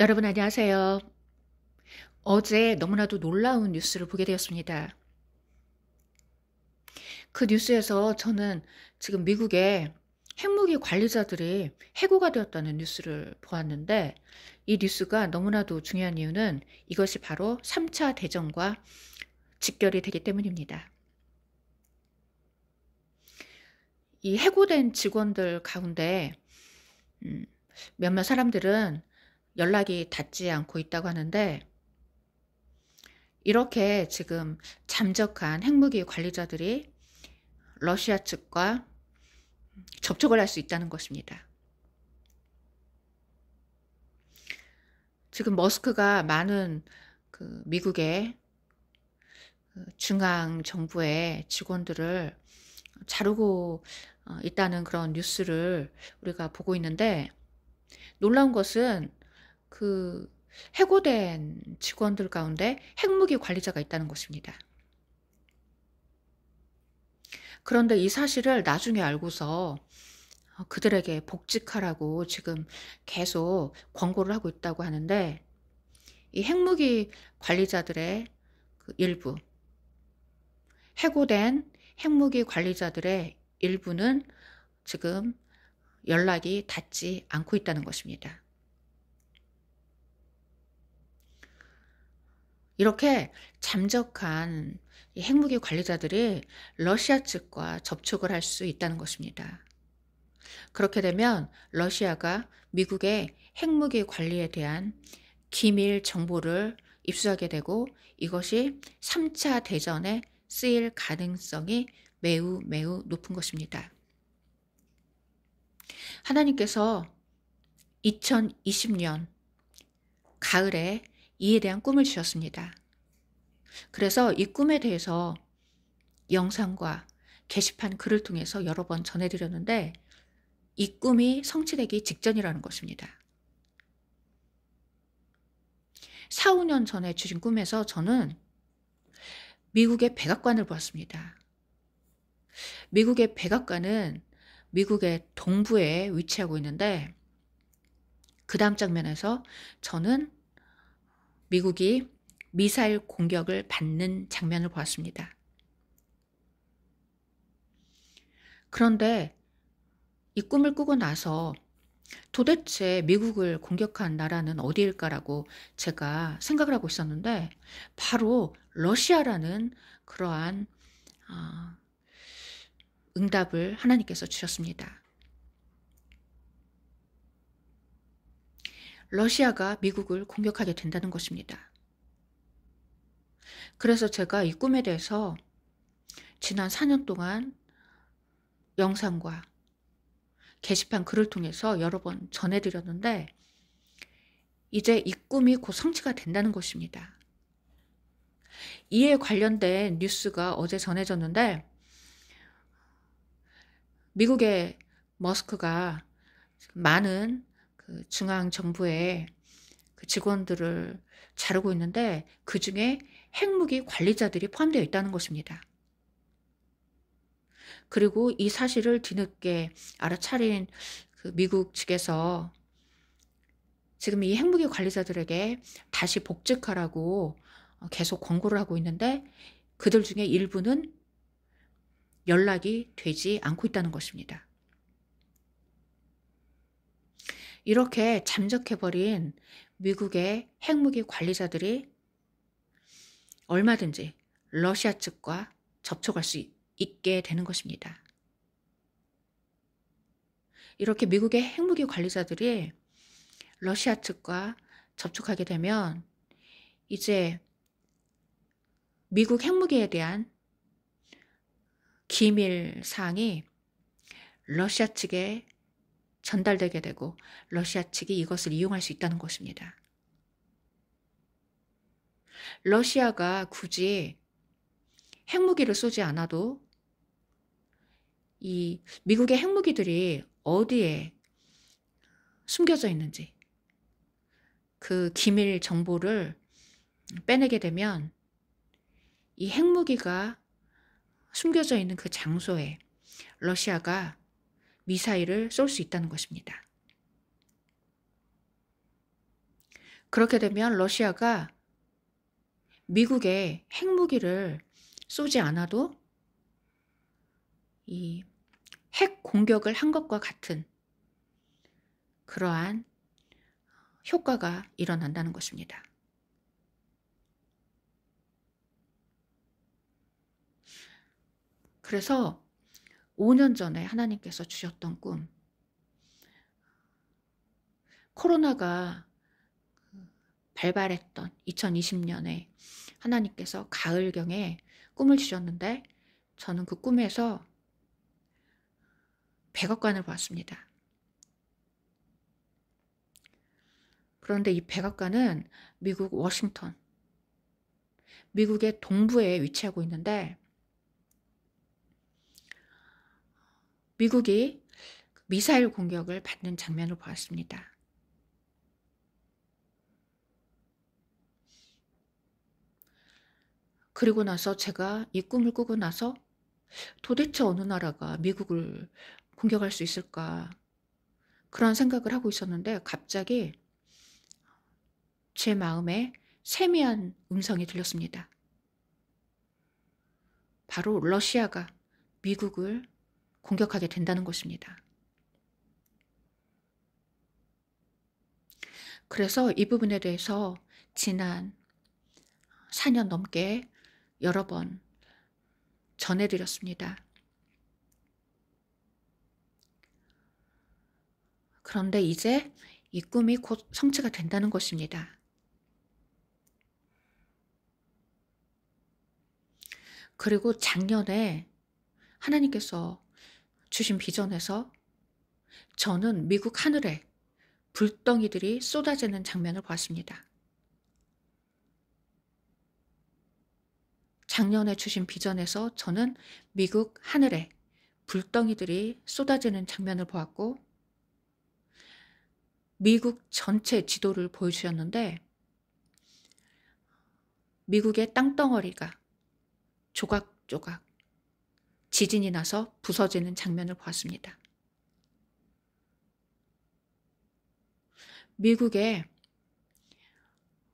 여러분 안녕하세요. 어제 너무나도 놀라운 뉴스를 보게 되었습니다. 그 뉴스에서 저는 지금 미국의 핵무기 관리자들이 해고가 되었다는 뉴스를 보았는데, 이 뉴스가 너무나도 중요한 이유는 이것이 바로 3차 대전과 직결이 되기 때문입니다. 이 해고된 직원들 가운데 음, 몇몇 사람들은 연락이 닿지 않고 있다고 하는데, 이렇게 지금 잠적한 핵무기 관리자들이 러시아 측과 접촉을 할 수 있다는 것입니다. 지금 머스크가 많은 미국의 중앙 정부의 직원들을 자르고 있다는 그런 뉴스를 우리가 보고 있는데, 놀라운 것은 그 해고된 직원들 가운데 핵무기 관리자가 있다는 것입니다. 그런데 이 사실을 나중에 알고서 그들에게 복직하라고 지금 계속 권고를 하고 있다고 하는데, 이 핵무기 관리자들의 일부, 해고된 핵무기 관리자들의 일부는 지금 연락이 닿지 않고 있다는 것입니다. 이렇게 잠적한 이 핵무기 관리자들이 러시아 측과 접촉을 할 수 있다는 것입니다. 그렇게 되면 러시아가 미국의 핵무기 관리에 대한 기밀 정보를 입수하게 되고, 이것이 3차 대전에 쓰일 가능성이 매우 매우 높은 것입니다. 하나님께서 2020년 가을에 이에 대한 꿈을 주셨습니다. 그래서 이 꿈에 대해서 영상과 게시판 글을 통해서 여러 번 전해드렸는데, 이 꿈이 성취되기 직전이라는 것입니다. 4, 5년 전에 주신 꿈에서 저는 미국의 백악관을 보았습니다. 미국의 백악관은 미국의 동부에 위치하고 있는데, 그 다음 장면에서 저는 미국이 미사일 공격을 받는 장면을 보았습니다. 그런데 이 꿈을 꾸고 나서 도대체 미국을 공격한 나라는 어디일까라고 제가 생각을 하고 있었는데, 바로 러시아라는 그러한 응답을 하나님께서 주셨습니다. 러시아가 미국을 공격하게 된다는 것입니다. 그래서 제가 이 꿈에 대해서 지난 4년 동안 영상과 게시판 글을 통해서 여러 번 전해드렸는데, 이제 이 꿈이 곧 성취가 된다는 것입니다. 이에 관련된 뉴스가 어제 전해졌는데, 미국의 머스크가 많은 중앙 정부의 직원들을 자르고 있는데, 그 중에 핵무기 관리자들이 포함되어 있다는 것입니다. 그리고 이 사실을 뒤늦게 알아차린 미국 측에서 지금 이 핵무기 관리자들에게 다시 복직하라고 계속 권고를 하고 있는데, 그들 중에 일부는 연락이 되지 않고 있다는 것입니다. 이렇게 잠적해버린 미국의 핵무기 관리자들이 얼마든지 러시아 측과 접촉할 수 있게 되는 것입니다. 이렇게 미국의 핵무기 관리자들이 러시아 측과 접촉하게 되면 이제 미국 핵무기에 대한 기밀 사항이 러시아 측에 전달되게 되고, 러시아 측이 이것을 이용할 수 있다는 것입니다. 러시아가 굳이 핵무기를 쏘지 않아도 이 미국의 핵무기들이 어디에 숨겨져 있는지 그 기밀 정보를 빼내게 되면, 이 핵무기가 숨겨져 있는 그 장소에 러시아가 미사일을 쏠 수 있다는 것입니다. 그렇게 되면 러시아가 미국에 핵무기를 쏘지 않아도 이 핵 공격을 한 것과 같은 그러한 효과가 일어난다는 것입니다. 그래서 5년 전에 하나님께서 주셨던 꿈, 코로나가 발발했던 2020년에 하나님께서 가을경에 꿈을 주셨는데 저는 그 꿈에서 백악관을 보았습니다. 그런데 이 백악관은 미국 워싱턴, 미국의 동부에 위치하고 있는데 미국이 미사일 공격을 받는 장면을 보았습니다. 그리고 나서 제가 이 꿈을 꾸고 나서 도대체 어느 나라가 미국을 공격할 수 있을까 그런 생각을 하고 있었는데 갑자기 제 마음에 세미한 음성이 들렸습니다. 바로 러시아가 미국을 공격하게 된다는 것입니다. 그래서 이 부분에 대해서 지난 4년 넘게 여러 번 전해드렸습니다. 그런데 이제 이 꿈이 곧 성취가 된다는 것입니다. 그리고 작년에 하나님께서 주신 비전에서 저는 미국 하늘에 불덩이들이 쏟아지는 장면을 봤습니다. 작년에 주신 비전에서 저는 미국 하늘에 불덩이들이 쏟아지는 장면을 보았고 미국 전체 지도를 보여주셨는데 미국의 땅덩어리가 조각조각 지진이 나서 부서지는 장면을 보았습니다. 미국의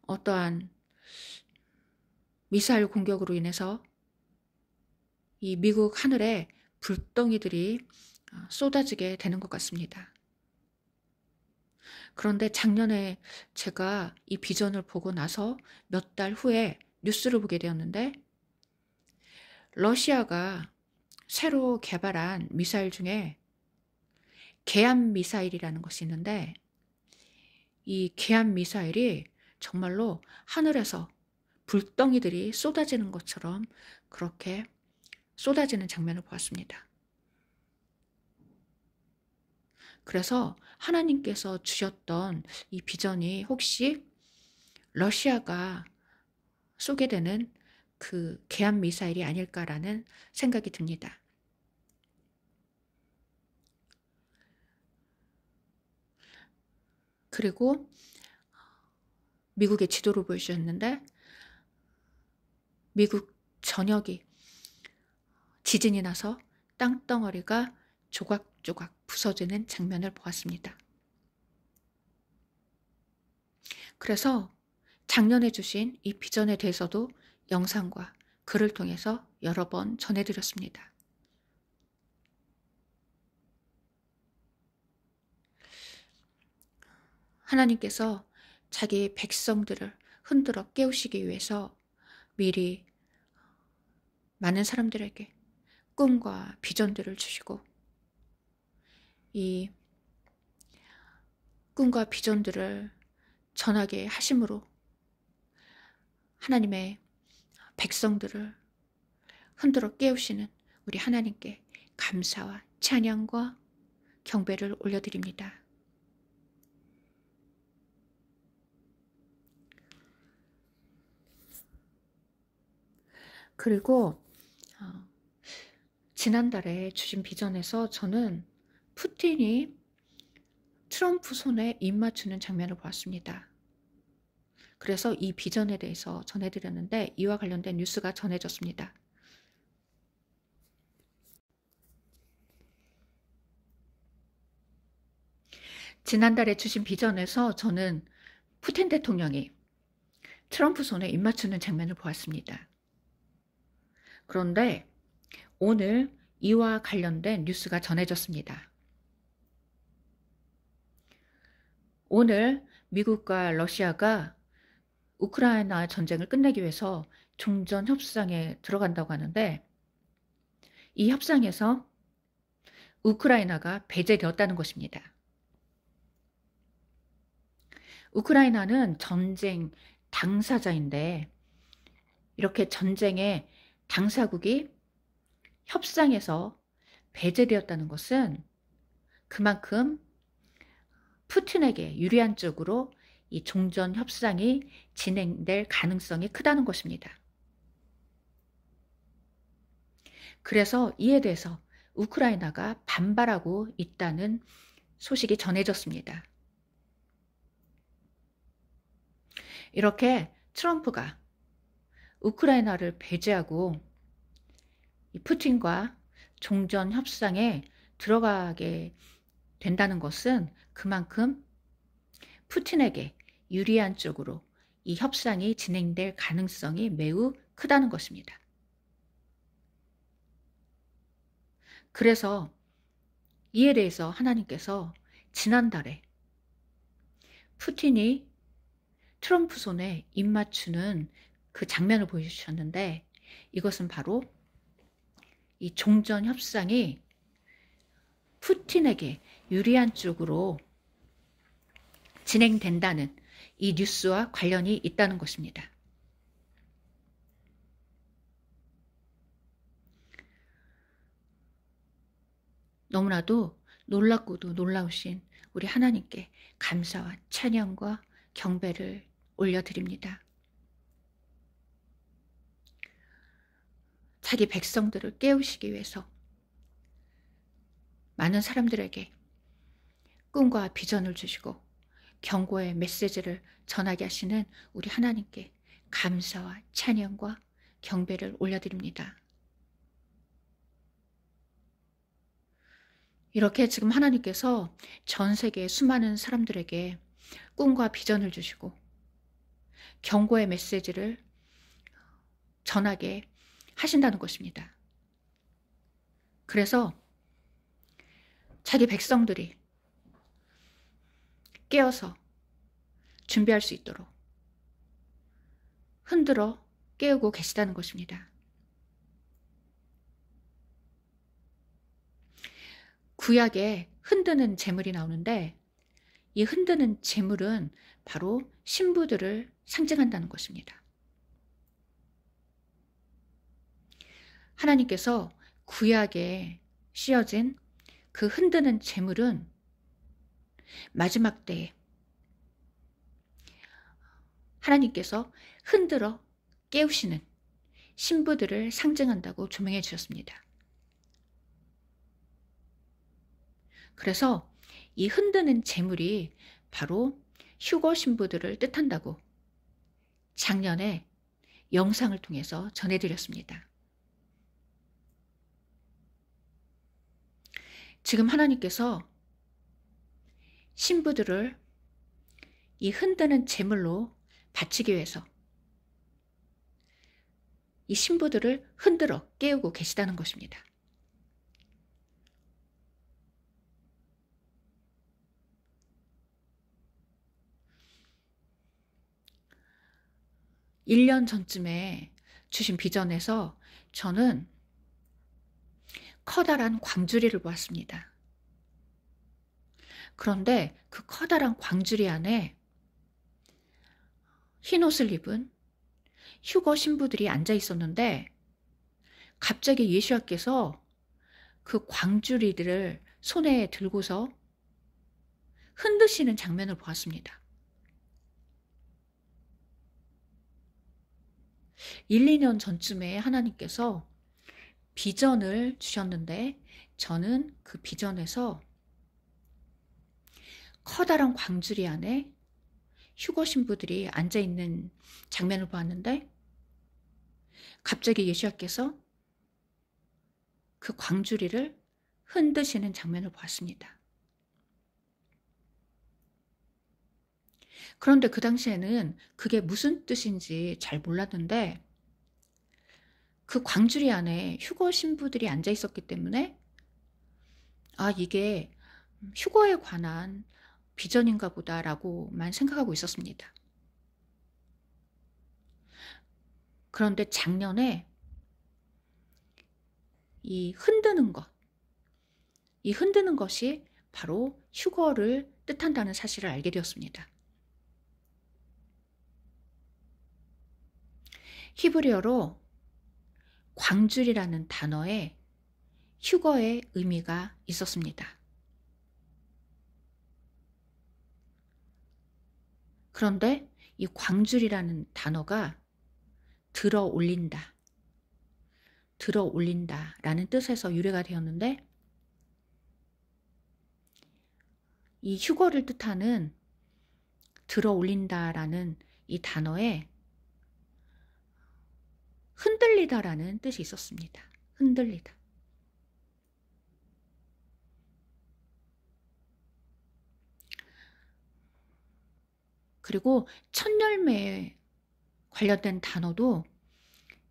어떠한 미사일 공격으로 인해서 이 미국 하늘에 불덩이들이 쏟아지게 되는 것 같습니다. 그런데 작년에 제가 이 비전을 보고 나서 몇 달 후에 뉴스를 보게 되었는데 러시아가 새로 개발한 미사일 중에 계암 미사일이라는 것이 있는데 이 계암 미사일이 정말로 하늘에서 불덩이들이 쏟아지는 것처럼 그렇게 쏟아지는 장면을 보았습니다. 그래서 하나님께서 주셨던 이 비전이 혹시 러시아가 쏘게 되는 그 계암 미사일이 아닐까라는 생각이 듭니다. 그리고 미국의 지도를 보여주셨는데 미국 전역이 지진이 나서 땅덩어리가 조각조각 부서지는 장면을 보았습니다. 그래서 작년에 주신 이 비전에 대해서도 영상과 글을 통해서 여러 번 전해드렸습니다. 하나님께서 자기 백성들을 흔들어 깨우시기 위해서 미리 많은 사람들에게 꿈과 비전들을 주시고 이 꿈과 비전들을 전하게 하심으로 하나님의 백성들을 흔들어 깨우시는 우리 하나님께 감사와 찬양과 경배를 올려드립니다. 그리고 지난달에 주신 비전에서 저는 푸틴이 트럼프 손에 입 맞추는 장면을 보았습니다. 그래서 이 비전에 대해서 전해드렸는데 이와 관련된 뉴스가 전해졌습니다. 지난달에 주신 비전에서 저는 푸틴 대통령이 트럼프 손에 입맞추는 장면을 보았습니다. 그런데 오늘 이와 관련된 뉴스가 전해졌습니다. 오늘 미국과 러시아가 우크라이나 전쟁을 끝내기 위해서 종전 협상에 들어간다고 하는데, 이 협상에서 우크라이나가 배제되었다는 것입니다. 우크라이나는 전쟁 당사자인데, 이렇게 전쟁의 당사국이 협상에서 배제되었다는 것은 그만큼 푸틴에게 유리한 쪽으로 이 종전 협상이 진행될 가능성이 크다는 것입니다. 그래서 이에 대해서 우크라이나가 반발하고 있다는 소식이 전해졌습니다. 이렇게 트럼프가 우크라이나를 배제하고 이 푸틴과 종전 협상에 들어가게 된다는 것은 그만큼 푸틴에게 유리한 쪽으로 이 협상이 진행될 가능성이 매우 크다는 것입니다. 그래서 이에 대해서 하나님께서 지난달에 푸틴이 트럼프 손에 입맞추는 그 장면을 보여주셨는데, 이것은 바로 이 종전 협상이 푸틴에게 유리한 쪽으로 진행된다는 이 뉴스와 관련이 있다는 것입니다. 너무나도 놀랍고도 놀라우신 우리 하나님께 감사와 찬양과 경배를 올려드립니다. 자기 백성들을 깨우시기 위해서 많은 사람들에게 꿈과 비전을 주시고 경고의 메시지를 전하게 하시는 우리 하나님께 감사와 찬양과 경배를 올려드립니다. 이렇게 지금 하나님께서 전 세계 수많은 사람들에게 꿈과 비전을 주시고 경고의 메시지를 전하게 하신다는 것입니다. 그래서 자기 백성들이 깨어서 준비할 수 있도록 흔들어 깨우고 계시다는 것입니다. 구약에 흔드는 제물이 나오는데, 이 흔드는 제물은 바로 신부들을 상징한다는 것입니다. 하나님께서 구약에 씌어진 그 흔드는 제물은 마지막 때에 하나님께서 흔들어 깨우시는 신부들을 상징한다고 조명해 주셨습니다. 그래서 이 흔드는 제물이 바로 휴거 신부들을 뜻한다고 작년에 영상을 통해서 전해드렸습니다. 지금 하나님께서 신부들을 이 흔드는 제물로 바치기 위해서 이 신부들을 흔들어 깨우고 계시다는 것입니다. (1년) 전쯤에 주신 비전에서 저는 커다란 광주리를 보았습니다. 그런데 그 커다란 광주리 안에 흰 옷을 입은 휴거 신부들이 앉아 있었는데, 갑자기 예수님께서 그 광주리들을 손에 들고서 흔드시는 장면을 보았습니다. 1-2년 전쯤에 하나님께서 비전을 주셨는데, 저는 그 비전에서 커다란 광주리 안에 휴거 신부들이 앉아있는 장면을 보았는데, 갑자기 예수님께서 그 광주리를 흔드시는 장면을 보았습니다. 그런데 그 당시에는 그게 무슨 뜻인지 잘 몰랐는데 그 광주리 안에 휴거 신부들이 앉아 있었기 때문에 아, 이게 휴거에 관한 비전인가 보다라고만 생각하고 있었습니다. 그런데 작년에 이 흔드는 것이 바로 휴거를 뜻한다는 사실을 알게 되었습니다. 히브리어로 광줄이라는 단어에 휴거의 의미가 있었습니다. 그런데 이 광줄이라는 단어가 들어 올린다라는 뜻에서 유래가 되었는데 이 휴거를 뜻하는 들어 올린다라는 이 단어에 흔들리다라는 뜻이 있었습니다. 흔들리다. 그리고 첫열매에 관련된 단어도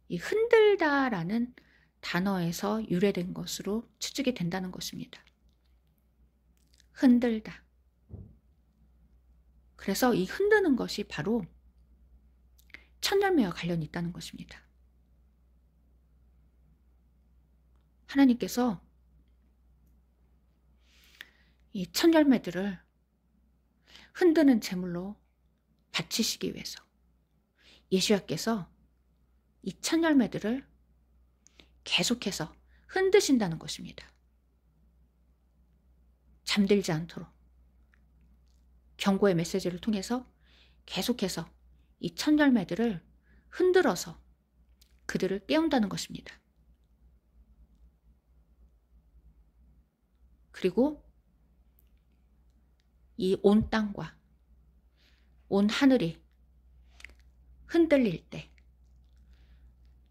이 흔들다라는 단어에서 유래된 것으로 추측이 된다는 것입니다. 흔들다. 그래서 이 흔드는 것이 바로 첫열매와 관련이 있다는 것입니다. 하나님께서 이 첫열매들을 흔드는 제물로 바치시기 위해서 예수야께서 이 첫열매들을 계속해서 흔드신다는 것입니다. 잠들지 않도록 경고의 메시지를 통해서 계속해서 이 첫열매들을 흔들어서 그들을 깨운다는 것입니다. 그리고 이 온 땅과 온 하늘이 흔들릴 때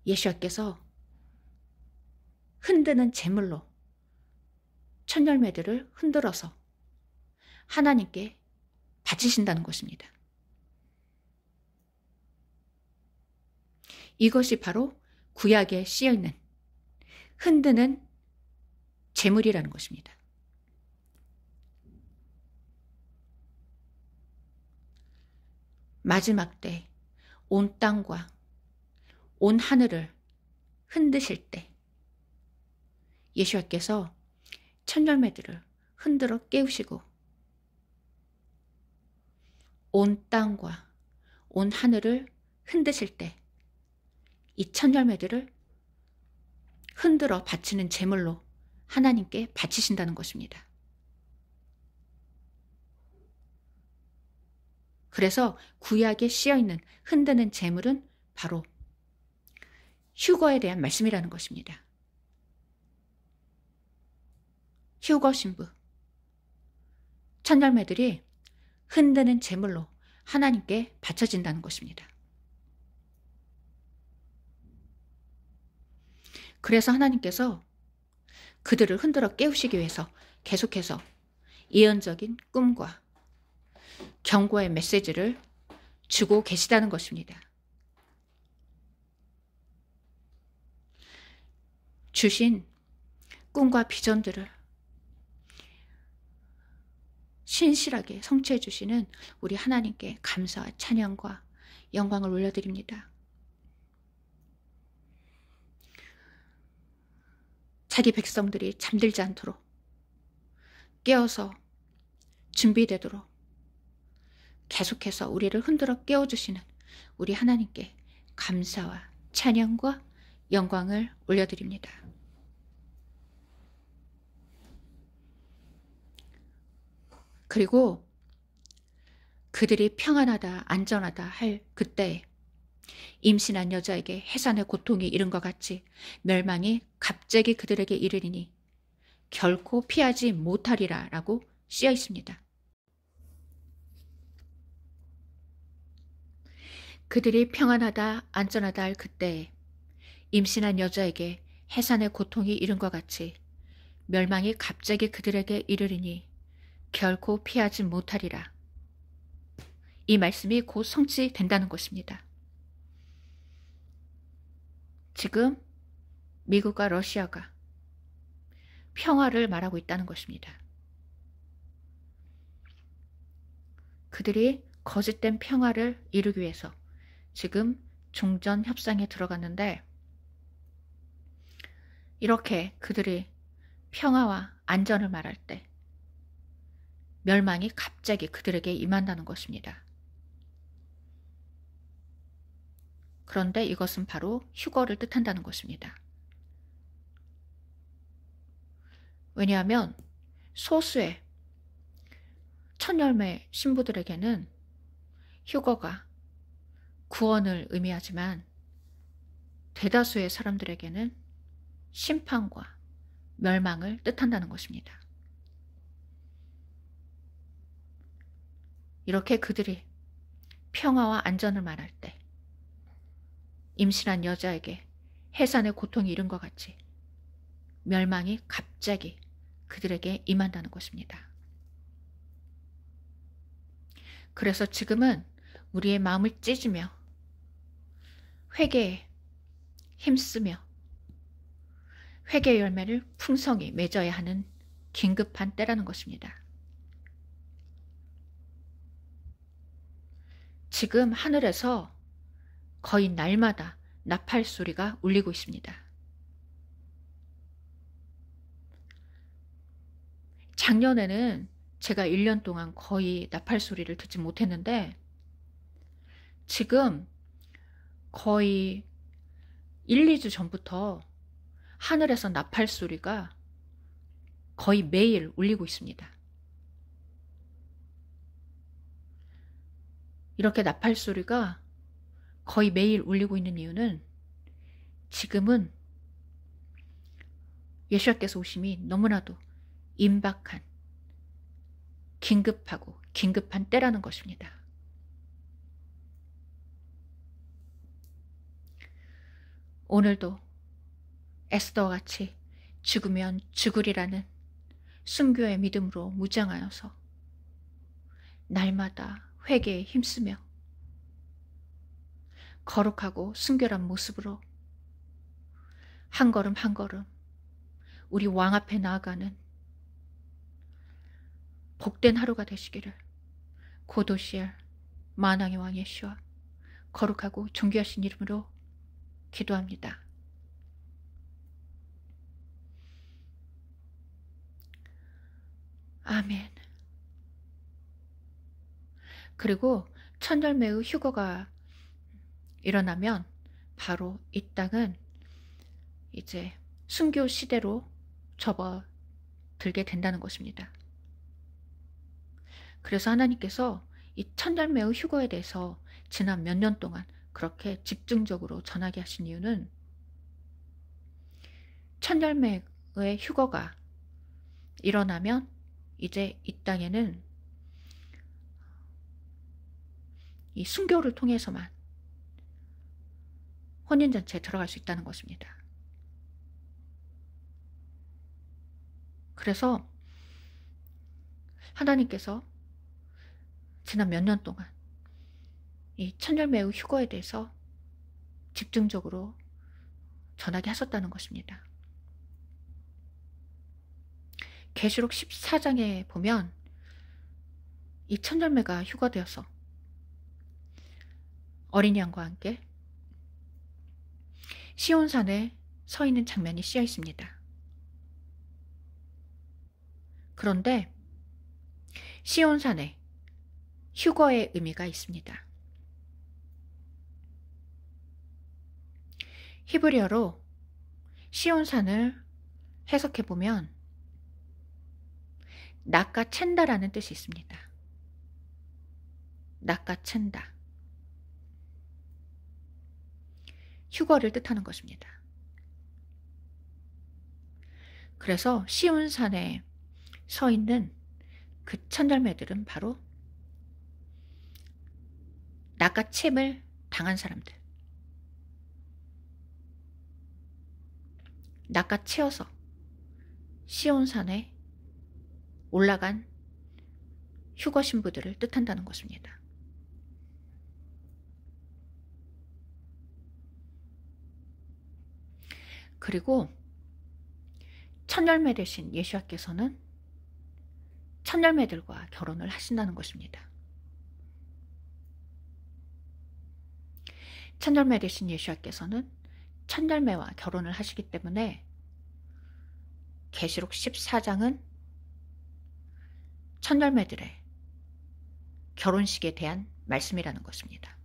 예수야께서 흔드는 제물로 첫열매들을 흔들어서 하나님께 바치신다는 것입니다. 이것이 바로 구약에 씌어있는 흔드는 제물이라는 것입니다. 마지막 때 온 땅과 온 하늘을 흔드실 때 예수와께서 첫열매들을 흔들어 깨우시고 온 땅과 온 하늘을 흔드실 때 이 첫열매들을 흔들어 바치는 제물로 하나님께 바치신다는 것입니다. 그래서 구약에 씌어있는 흔드는 제물은 바로 휴거에 대한 말씀이라는 것입니다. 휴거 신부, 첫열매들이 흔드는 제물로 하나님께 바쳐진다는 것입니다. 그래서 하나님께서 그들을 흔들어 깨우시기 위해서 계속해서 예언적인 꿈과 경고의 메시지를 주고 계시다는 것입니다. 주신 꿈과 비전들을 신실하게 성취해 주시는 우리 하나님께 감사와 찬양과 영광을 올려드립니다. 자기 백성들이 잠들지 않도록 깨어서 준비되도록 계속해서 우리를 흔들어 깨워주시는 우리 하나님께 감사와 찬양과 영광을 올려드립니다. 그리고 그들이 평안하다 안전하다 할 그때에 임신한 여자에게 해산의 고통이 이른 것 같이 멸망이 갑자기 그들에게 이르리니 결코 피하지 못하리라 라고 쓰여 있습니다. 그들이 평안하다 안전하다 할 그때에 임신한 여자에게 해산의 고통이 이른 것 같이 멸망이 갑자기 그들에게 이르리니 결코 피하지 못하리라. 이 말씀이 곧 성취된다는 것입니다. 지금 미국과 러시아가 평화를 말하고 있다는 것입니다. 그들이 거짓된 평화를 이루기 위해서 지금 종전 협상에 들어갔는데, 이렇게 그들이 평화와 안전을 말할 때 멸망이 갑자기 그들에게 임한다는 것입니다. 그런데 이것은 바로 휴거를 뜻한다는 것입니다. 왜냐하면 소수의 천열매 신부들에게는 휴거가 구원을 의미하지만 대다수의 사람들에게는 심판과 멸망을 뜻한다는 것입니다. 이렇게 그들이 평화와 안전을 말할 때 임신한 여자에게 해산의 고통이 이른 것 같이 멸망이 갑자기 그들에게 임한다는 것입니다. 그래서 지금은 우리의 마음을 찢으며 회개에 힘쓰며 회개 열매를 풍성히 맺어야 하는 긴급한 때라는 것입니다. 지금 하늘에서 거의 날마다 나팔 소리가 울리고 있습니다. 작년에는 제가 1년 동안 거의 나팔 소리를 듣지 못했는데, 지금 거의 1, 2주 전부터 하늘에서 나팔 소리가 거의 매일 울리고 있습니다. 이렇게 나팔 소리가 거의 매일 울리고 있는 이유는 지금은 예수님께서 오심이 너무나도 임박한, 긴급하고 긴급한 때라는 것입니다. 오늘도 에스더와 같이 죽으면 죽으리라는 순교의 믿음으로 무장하여서 날마다 회개에 힘쓰며 거룩하고 순결한 모습으로 한 걸음 한 걸음 우리 왕 앞에 나아가는 복된 하루가 되시기를 고도시엘 만왕의 왕 예수와 거룩하고 존귀하신 이름으로 기도합니다. 아멘. 그리고 천열매의 휴거가 일어나면 바로 이 땅은 이제 순교 시대로 접어들게 된다는 것입니다. 그래서 하나님께서 이 천열매의 휴거에 대해서 지난 몇 년 동안 그렇게 집중적으로 전하게 하신 이유는, 천열매의 휴거가 일어나면 이제 이 땅에는 이 순교를 통해서만 혼인잔치에 들어갈 수 있다는 것입니다. 그래서 하나님께서 지난 몇 년 동안 이 천열매의 휴거에 대해서 집중적으로 전하게 하셨다는 것입니다. 계시록 14장에 보면 이 천열매가 휴거되어서 어린 양과 함께 시온산에 서 있는 장면이 씌어 있습니다. 그런데 시온산에 휴거의 의미가 있습니다. 히브리어로 시온산을 해석해보면 낚아챈다라는 뜻이 있습니다. 낚아챈다. 휴거를 뜻하는 것입니다. 그래서 시온산에 서 있는 그 천열매들은 바로 낚아챔을 당한 사람들, 낚아채어서 시온산에 올라간 휴거 신부들을 뜻한다는 것입니다. 그리고 첫 열매 되신 예수와께서는 첫 열매들과 결혼을 하신다는 것입니다. 첫 열매 되신 예수와께서는 첫 열매와 결혼을 하시기 때문에 계시록 14장은 첫 열매들의 결혼식에 대한 말씀이라는 것입니다.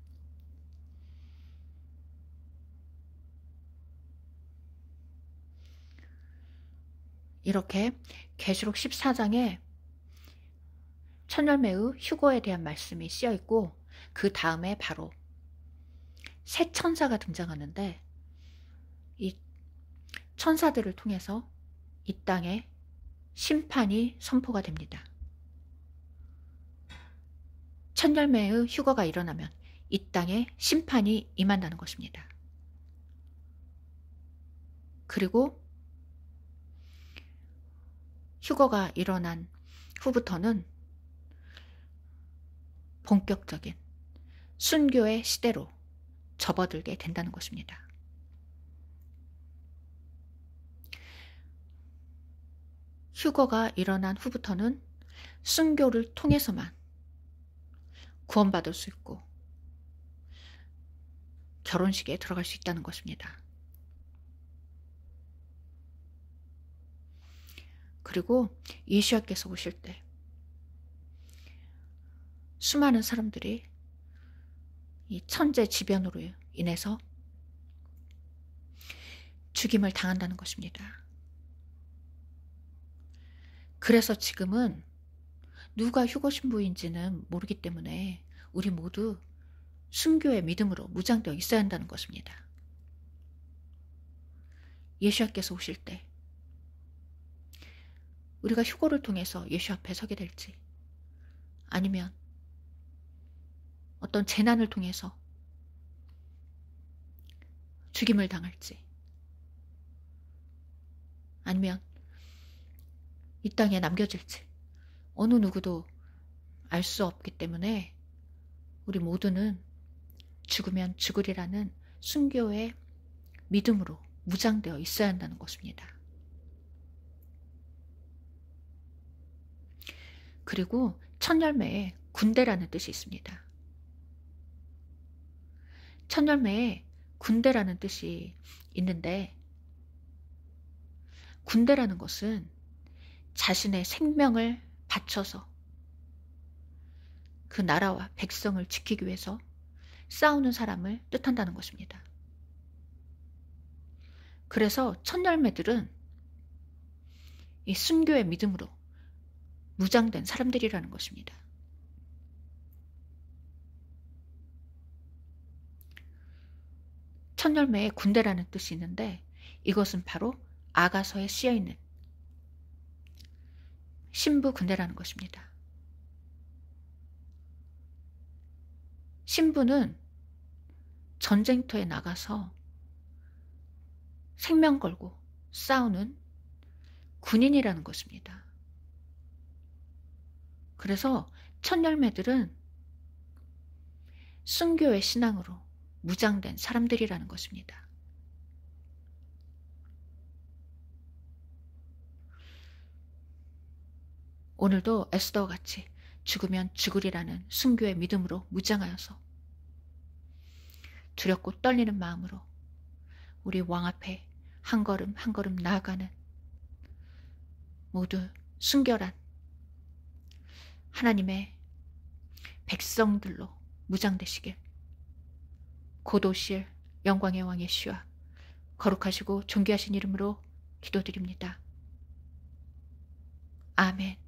이렇게 계시록 14장에 첫 열매의 휴거에 대한 말씀이 쓰여 있고, 그 다음에 바로 새 천사가 등장하는데, 이 천사들을 통해서 이 땅에 심판이 선포가 됩니다. 첫 열매의 휴거가 일어나면 이 땅에 심판이 임한다는 것입니다. 그리고 휴거가 일어난 후부터는 본격적인 순교의 시대로 접어들게 된다는 것입니다. 휴거가 일어난 후부터는 순교를 통해서만 구원받을 수 있고 결혼식에 들어갈 수 있다는 것입니다. 그리고 예수와께서 오실 때 수많은 사람들이 이 천재지변으로 인해서 죽임을 당한다는 것입니다. 그래서 지금은 누가 휴거 신부인지는 모르기 때문에 우리 모두 순교의 믿음으로 무장되어 있어야 한다는 것입니다. 예수와께서 오실 때 우리가 휴거를 통해서 예수 앞에 서게 될지, 아니면 어떤 재난을 통해서 죽임을 당할지, 아니면 이 땅에 남겨질지 어느 누구도 알 수 없기 때문에 우리 모두는 죽으면 죽으리라는 순교의 믿음으로 무장되어 있어야 한다는 것입니다. 그리고 첫 열매에 군대라는 뜻이 있습니다. 첫 열매에 군대라는 뜻이 있는데, 군대라는 것은 자신의 생명을 바쳐서 그 나라와 백성을 지키기 위해서 싸우는 사람을 뜻한다는 것입니다. 그래서 첫 열매들은 이 순교의 믿음으로 무장된 사람들이라는 것입니다. 첫 열매에 군대라는 뜻이 있는데, 이것은 바로 아가서에 쓰여있는 신부 군대라는 것입니다. 신부는 전쟁터에 나가서 생명 걸고 싸우는 군인이라는 것입니다. 그래서 첫 열매들은 순교의 신앙으로 무장된 사람들이라는 것입니다. 오늘도 에스더와 같이 죽으면 죽으리라는 순교의 믿음으로 무장하여서 두렵고 떨리는 마음으로 우리 왕 앞에 한 걸음 한 걸음 나아가는 모두 순결한 하나님의 백성들로 무장되시길 고도실 영광의 왕 예수와 거룩하시고 존귀하신 이름으로 기도드립니다. 아멘.